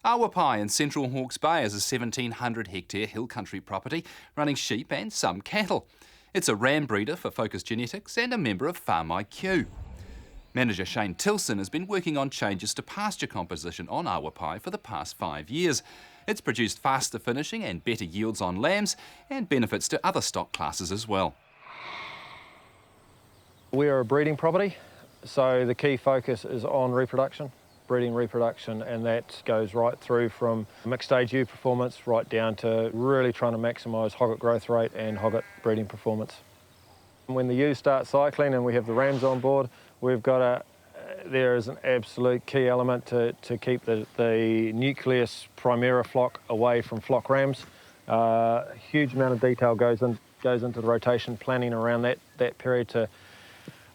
Awapai in central Hawke's Bay is a 1,700 hectare hill country property running sheep and some cattle. It's a ram breeder for Focus Genetics and a member of Farm IQ. Manager Shane Tilson has been working on changes to pasture composition on Awapai for the past 5 years. It's produced faster finishing and better yields on lambs and benefits to other stock classes as well. We are a breeding property, so the key focus is on reproduction. Breeding reproduction, and that goes right through from mixed stage ewe performance right down to really trying to maximise hogget growth rate and hogget breeding performance. When the ewes start cycling and we have the rams on board, there is an absolute key element to keep the nucleus primera flock away from flock rams. A huge amount of detail goes into the rotation planning around that period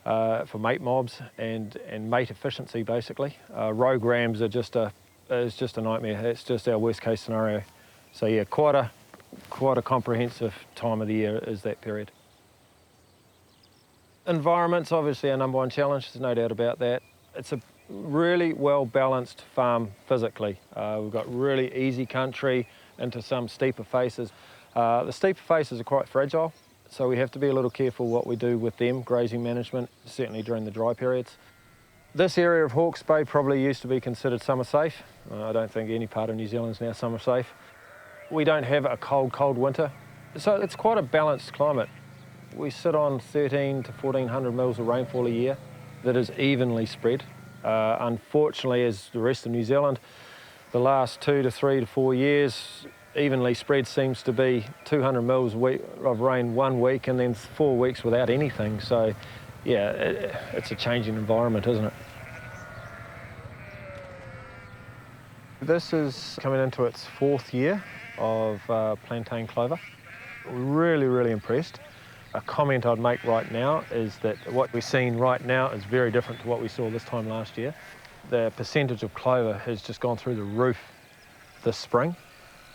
for mate mobs and mate efficiency, basically. Rogue rams are just a nightmare. It's just our worst case scenario. So yeah, quite a comprehensive time of the year is that period. Environment's obviously our number one challenge, there's no doubt about that. It's a really well-balanced farm physically. We've got really easy country into some steeper faces. The steeper faces are quite fragile, so we have to be a little careful what we do with them, grazing management, certainly during the dry periods. This area of Hawke's Bay probably used to be considered summer safe. I don't think any part of New Zealand is now summer safe. We don't have a cold winter, so it's quite a balanced climate. We sit on 1,300 to 1,400 mils of rainfall a year that is evenly spread. Unfortunately, as the rest of New Zealand, the last 2 to 3 to 4 years, evenly spread seems to be 200 mils of rain 1 week and then 4 weeks without anything. So, yeah, it's a changing environment, isn't it? This is coming into its 4th year of plantain clover. Really, really impressed. A comment I'd make right now is that what we're seeing right now is very different to what we saw this time last year. The percentage of clover has just gone through the roof this spring.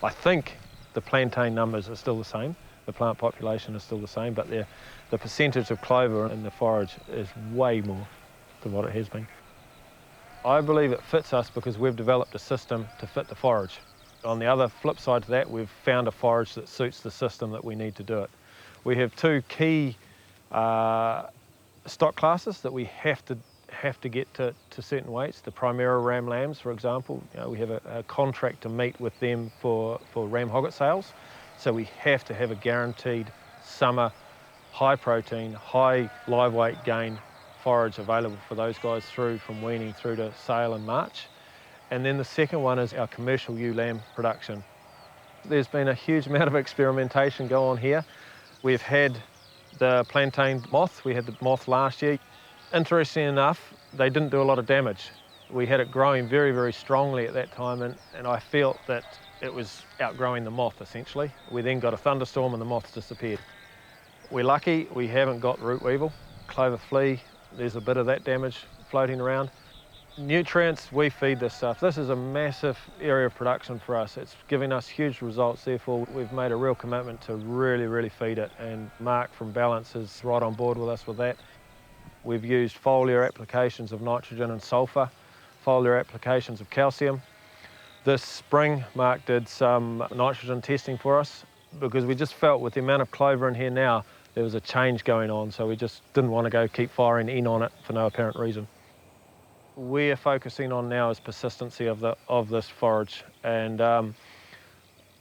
I think the plantain numbers are still the same, the plant population is still the same, but the percentage of clover in the forage is way more than what it has been. I believe it fits us because we've developed a system to fit the forage. On the other flip side to that, we've found a forage that suits the system that we need to do it. We have 2 key stock classes that we have to get to certain weights. The Primera ram lambs, for example, we have a contract to meet with them for ram hogget sales. So we have to have a guaranteed summer, high protein, high live weight gain forage available for those guys from weaning through to sale in March. And then the second one is our commercial ewe lamb production. There's been a huge amount of experimentation go on here. We've had the plantain moth. We had the moth last year. Interestingly enough, they didn't do a lot of damage. We had it growing very, very strongly at that time, and I felt that it was outgrowing the moth, essentially. We then got a thunderstorm and the moths disappeared. We're lucky we haven't got root weevil, clover flea. There's a bit of that damage floating around. Nutrients, we feed this stuff. This is a massive area of production for us. It's giving us huge results, therefore we've made a real commitment to really, really feed it, and Mark from Balance is right on board with us with that. We've used foliar applications of nitrogen and sulphur, foliar applications of calcium. This spring, Mark did some nitrogen testing for us because we just felt with the amount of clover in here now, there was a change going on, so we just didn't want to go keep firing in on it for no apparent reason. We're focusing on now is persistency of this forage, and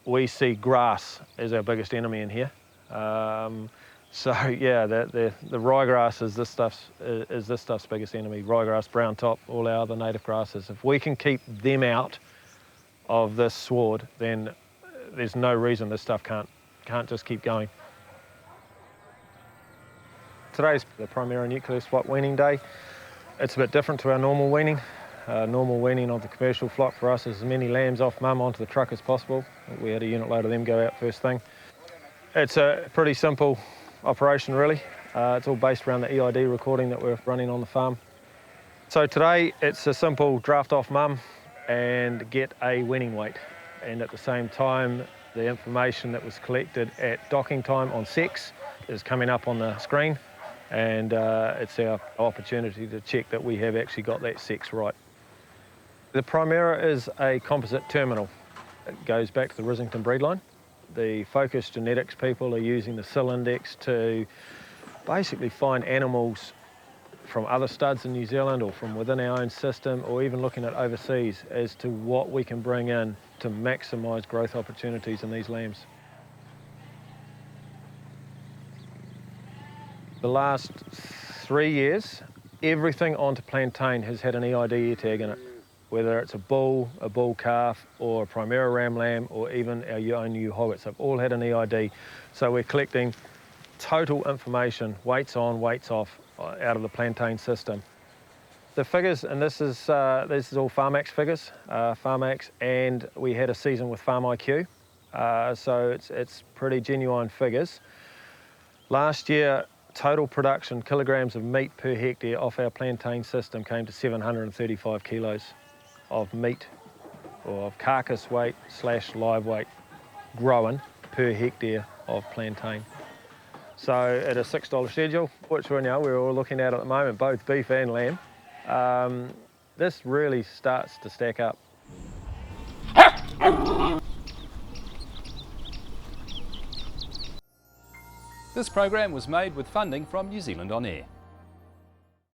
we see grass as our biggest enemy in here. So yeah, the ryegrass is this stuff's biggest enemy. Ryegrass, brown top, all our other native grasses. If we can keep them out of this sward, then there's no reason this stuff can't just keep going. Today's the Primera nucleus flock weaning day. It's a bit different to our normal weaning. Normal weaning of the commercial flock for us is as many lambs off mum onto the truck as possible. We had a unit load of them go out first thing. It's a pretty simple operation, really. It's all based around the EID recording that we're running on the farm. So today it's a simple draft off mum and get a weaning weight. And at the same time, the information that was collected at docking time on sex is coming up on the screen. And it's our opportunity to check that we have actually got that sex right. The Primera is a composite terminal. It goes back to the Risington breed line. The Focus Genetics people are using the SIL index to basically find animals from other studs in New Zealand or from within our own system, or even looking at overseas as to what we can bring in to maximise growth opportunities in these lambs. The last 3 years, everything onto plantain has had an EID ear tag in it, whether it's a bull calf, or a Primera ram lamb, or even our own ewe hoggets. They've all had an EID. So we're collecting total information, weights on, weights off, out of the plantain system. The figures, and this is all Farmax figures, Farmax, and we had a season with Farm IQ, so it's pretty genuine figures. Last year, total production, kilograms of meat per hectare off our plantain system came to 735 kilos of meat, or of carcass weight / live weight grown per hectare of plantain. So at a $6 schedule, which we're all looking at the moment, both beef and lamb, this really starts to stack up. This program was made with funding from New Zealand On Air.